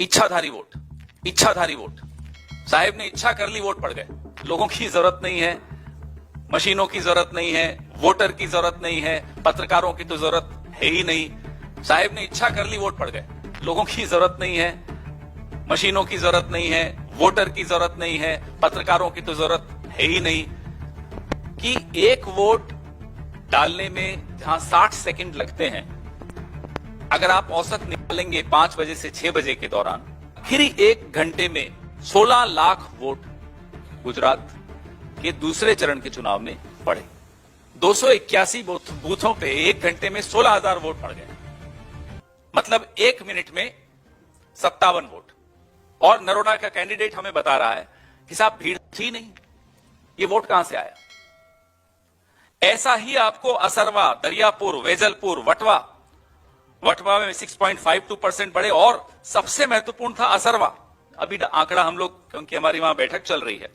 इच्छाधारी vote, इच्छाधारी vote. साहेब ने इच्छा कर ली, वोट पड़ गए। लोगों की जरूरत नहीं है, मशीनों की जरूरत नहीं है, वोटर की जरूरत नहीं है, पत्रकारों की तो जरूरत है ही नहीं। साहेब ने इच्छा कर ली, वोट पड़ गए। लोगों की जरूरत नहीं है, मशीनों की जरूरत नहीं है, वोटर की जरूरत नहीं है, पत्रकारों की तो जरूरत है ही नहीं कि एक वोट डालने में जहां 60 सेकंड लगते हैं, अगर आप औसत निकालेंगे 5 बजे से 6 बजे के दौरान, फिर ही 1 घंटे में 16 लाख वोट गुजरात के दूसरे चरण के चुनाव में पड़े। 281 बूथों पे 1 घंटे में 16,000 वोट पड़ गए, मतलब 1 मिनट में 57 वोट। और नरोडा का कैंडिडेट हमें बता रहा है कि साहब भीड़ थी नहीं, ये वोट कहां से आया। ऐसा ही आपको असरवा, दरियापुर, वेजलपुर, वटवा में 6.52% बढ़े। और सबसे महत्वपूर्ण था असरवा। अभी आंकड़ा हम लोग, क्योंकि हमारी वहां बैठक चल रही है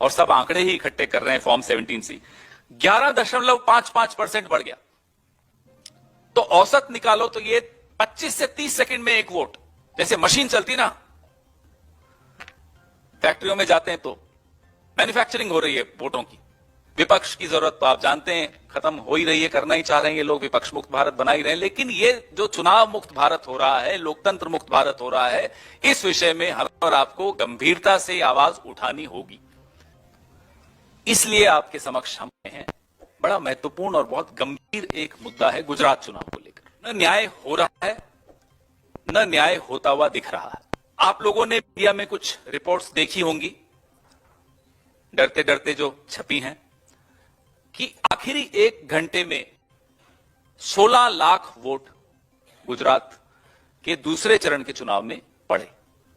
और सब आंकड़े ही इकट्ठे कर रहे हैं फॉर्म 17 से, 11.55% बढ़ गया। तो औसत निकालो तो ये 25 से 30 सेकंड में एक वोट, जैसे मशीन चलती ना, फैक्ट्रियों में जाते हैं तो मैन्युफैक्चरिंग हो रही है वोटों की। विपक्ष की जरूरत तो आप जानते हैं खत्म हो ही रही है, करना ही चाह रहे हैं ये लोग, विपक्ष मुक्त भारत बना ही रहे हैं। लेकिन ये जो चुनाव मुक्त भारत हो रहा है, लोकतंत्र मुक्त भारत हो रहा है, इस विषय में हमें और आपको गंभीरता से आवाज उठानी होगी। इसलिए आपके समक्ष हम हैं। बड़ा महत्वपूर्ण और बहुत गंभीर एक मुद्दा है गुजरात चुनाव को लेकर। न न्याय हो रहा है, न न्याय होता हुआ दिख रहा है। आप लोगों ने मीडिया में कुछ रिपोर्ट्स देखी होंगी, डरते डरते जो छपी हैं, कि आखिरी 1 घंटे में 16 लाख वोट गुजरात के दूसरे चरण के चुनाव में पड़े।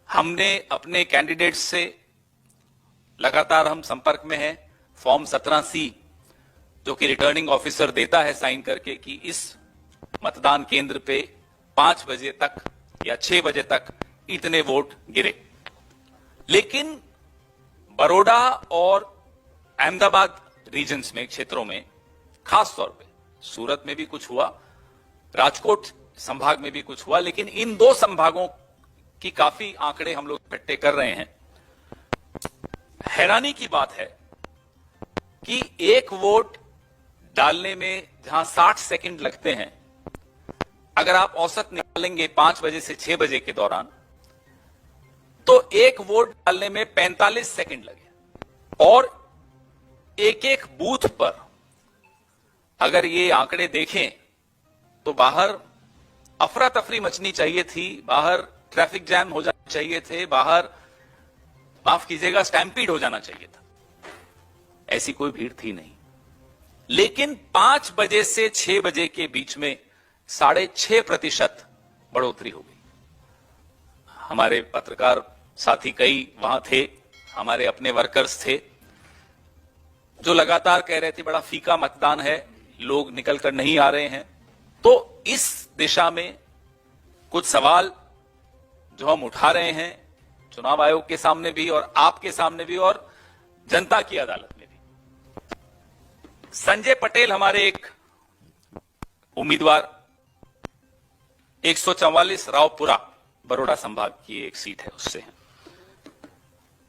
हमने अपने कैंडिडेट्स से लगातार हम संपर्क में हैं। फॉर्म 17C जो कि रिटर्निंग ऑफिसर देता है साइन करके कि इस मतदान केंद्र पे 5 बजे तक या 6 बजे तक इतने वोट गिरे। लेकिन बड़ौदा और अहमदाबाद रीजन्स में, क्षेत्रों में, खास तौर पे सूरत में भी कुछ हुआ, राजकोट संभाग में भी कुछ हुआ, लेकिन इन 2 संभागों की काफी आंकड़े हम लोग इकट्ठे कर रहे हैं। हैरानी की बात है कि एक वोट डालने में जहां 60 सेकंड लगते हैं, अगर आप औसत निकालेंगे 5 बजे से 6 बजे के दौरान, तो एक वोट डालने में 45 सेकंड लगे। और एक एक बूथ पर अगर ये आंकड़े देखें तो बाहर अफरा तफरी मचनी चाहिए थी, बाहर ट्रैफिक जैम हो जाना चाहिए थे, बाहर माफ कीजिएगा स्टैम्पीड हो जाना चाहिए था। ऐसी कोई भीड़ थी नहीं। लेकिन 5 बजे से 6 बजे के बीच में 6.5% बढ़ोतरी हो गई। हमारे पत्रकार साथी कई वहां थे, हमारे अपने वर्कर्स थे जो लगातार कह रहे थे बड़ा फीका मतदान है, लोग निकल कर नहीं आ रहे हैं। तो इस दिशा में कुछ सवाल जो हम उठा रहे हैं चुनाव आयोग के सामने भी और आपके सामने भी और जनता की अदालत में भी। संजय पटेल हमारे एक उम्मीदवार, 144 रावपुरा बड़ौदा संभाग की एक सीट है, उससे हैं।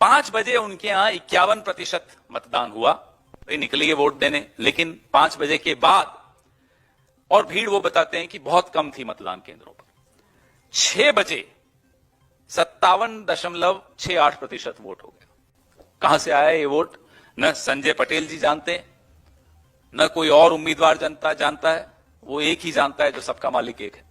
5 बजे उनके यहां 51% मतदान हुआ, वे निकली है वोट देने। लेकिन 5 बजे के बाद, और भीड़ वो बताते हैं कि बहुत कम थी मतदान केंद्रों पर, 6 बजे 57.68% वोट हो गया। कहां से आया ये वोट, न संजय पटेल जी जानते, न कोई और उम्मीदवार जनता जानता है। वो एक ही जानता है जो सबका मालिक एक है।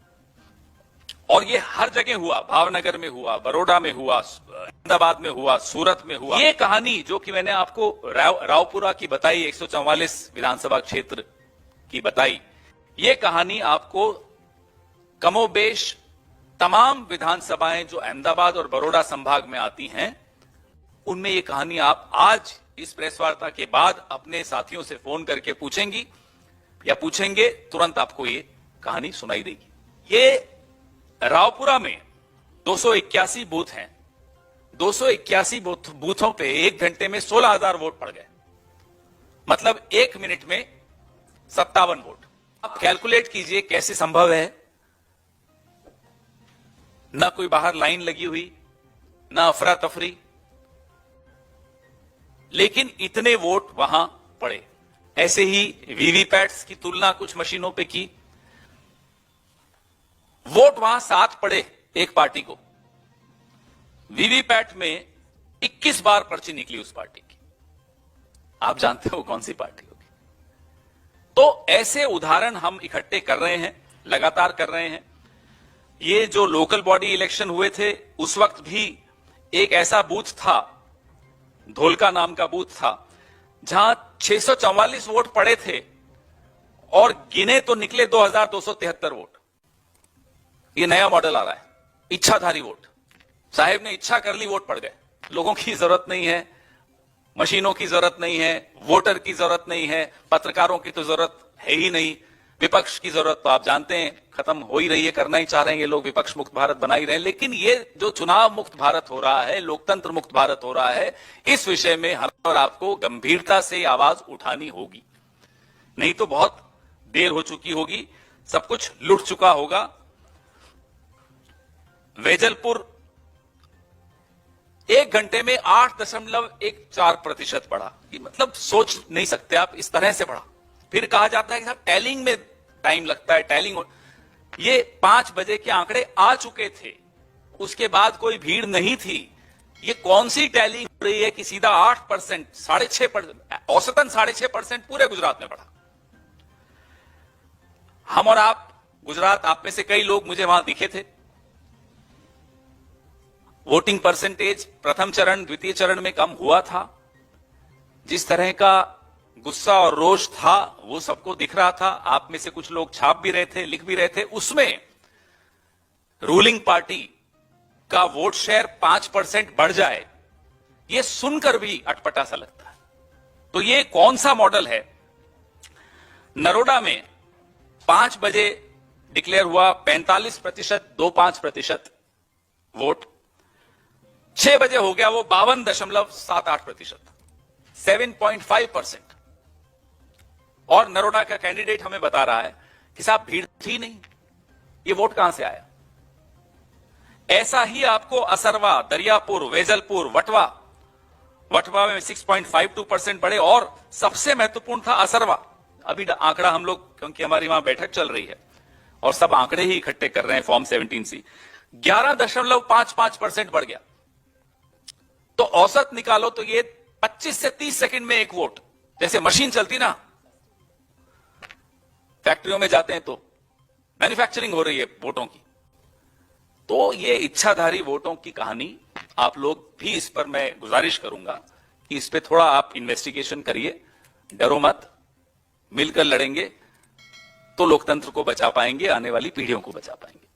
और ये हर जगह हुआ, भावनगर में हुआ, बड़ौदा में हुआ, अहमदाबाद में हुआ, सूरत में हुआ। ये कहानी जो कि मैंने आपको रावपुरा की बताई, 144 विधानसभा क्षेत्र की बताई, ये कहानी आपको कमोबेश तमाम विधानसभाएं जो अहमदाबाद और बड़ौदा संभाग में आती हैं, उनमें ये कहानी आप आज इस प्रेस वार्ता के बाद अपने साथियों से फोन करके पूछेंगी या पूछेंगे, तुरंत आपको ये कहानी सुनाई देगी। ये रावपुरा में 281 बूथ हैं। 281 बूथों पे 1 घंटे में 16,000 वोट पड़ गए, मतलब 1 मिनट में 57 वोट। आप कैलकुलेट कीजिए कैसे संभव है। ना कोई बाहर लाइन लगी हुई, ना अफरा तफरी, लेकिन इतने वोट वहां पड़े। ऐसे ही वीवीपैट्स की तुलना कुछ मशीनों पे की, वोट वहां 7 पड़े एक पार्टी को। वीवीपैट में 21 बार पर्ची निकली उस पार्टी की। आप जानते हो कौन सी पार्टी होगी। तो ऐसे उदाहरण हम इकट्ठे कर रहे हैं, लगातार कर रहे हैं। ये जो लोकल बॉडी इलेक्शन हुए थे उस वक्त भी एक ऐसा बूथ था, धोलका नाम का बूथ था, जहां 644 वोट पड़े थे और गिने तो निकले 2273 वोट। ये नया मॉडल आ रहा है, इच्छाधारी वोट। साहेब ने इच्छा कर ली, वोट पड़ गए। लोगों की जरूरत नहीं है, मशीनों की जरूरत नहीं है, वोटर की जरूरत नहीं है, पत्रकारों की तो जरूरत है ही नहीं। विपक्ष की जरूरत तो आप जानते हैं खत्म हो ही रही है, करना ही चाह रहे हैं ये लोग, विपक्ष मुक्त भारत बना ही रहे हैं। लेकिन ये जो चुनाव मुक्त भारत हो रहा है, लोकतंत्र मुक्त भारत हो रहा है, इस विषय में हम और आपको गंभीरता से आवाज उठानी होगी, नहीं तो बहुत देर हो चुकी होगी, सब कुछ लुट चुका होगा। वेजलपुर 1 घंटे में 8.14% बढ़ा। मतलब सोच नहीं सकते आप, इस तरह से बढ़ा। फिर कहा जाता है कि साहब टैलिंग में टाइम लगता है, टैलिंग। ये 5 बजे के आंकड़े आ चुके थे, उसके बाद कोई भीड़ नहीं थी। ये कौन सी टैलिंग हो रही है कि सीधा 8%, 6.5%, औसतन 6.5% पूरे गुजरात में बढ़ा। हम और आप, गुजरात, आप में से कई लोग मुझे वहां दिखे थे। वोटिंग परसेंटेज प्रथम चरण, द्वितीय चरण में कम हुआ था। जिस तरह का गुस्सा और रोष था वो सबको दिख रहा था। आप में से कुछ लोग छाप भी रहे थे, लिख भी रहे थे। उसमें रूलिंग पार्टी का वोट शेयर 5% बढ़ जाए, ये सुनकर भी अटपटा सा लगता है। तो ये कौन सा मॉडल है? नरोडा में 5 बजे डिक्लेयर हुआ 45%, 25% वोट। 6 बजे हो गया वो 52.78%, 7.5%। और नरोडा का कैंडिडेट हमें बता रहा है कि साहब भीड़ थी नहीं, ये वोट कहां से आया? ऐसा ही आपको असरवा, दरियापुर, वेजलपुर, वटवा में 6.52% बढ़े। और सबसे महत्वपूर्ण था असरवा। अभी आंकड़ा हम लोग, क्योंकि हमारी वहां बैठक चल रही है और सब आंकड़े ही इकट्ठे कर रहे हैं फॉर्म 17 सी, 11.55% बढ़ गया। तो औसत निकालो तो ये 25 से 30 सेकंड में एक वोट। जैसे मशीन चलती ना, फैक्ट्रियों में जाते हैं तो मैन्युफैक्चरिंग हो रही है वोटों की। तो ये इच्छाधारी वोटों की कहानी, आप लोग भी इस पर मैं गुजारिश करूंगा कि इस पे थोड़ा आप इन्वेस्टिगेशन करिए। डरो मत, मिलकर लड़ेंगे तो लोकतंत्र को बचा पाएंगे, आने वाली पीढ़ियों को बचा पाएंगे।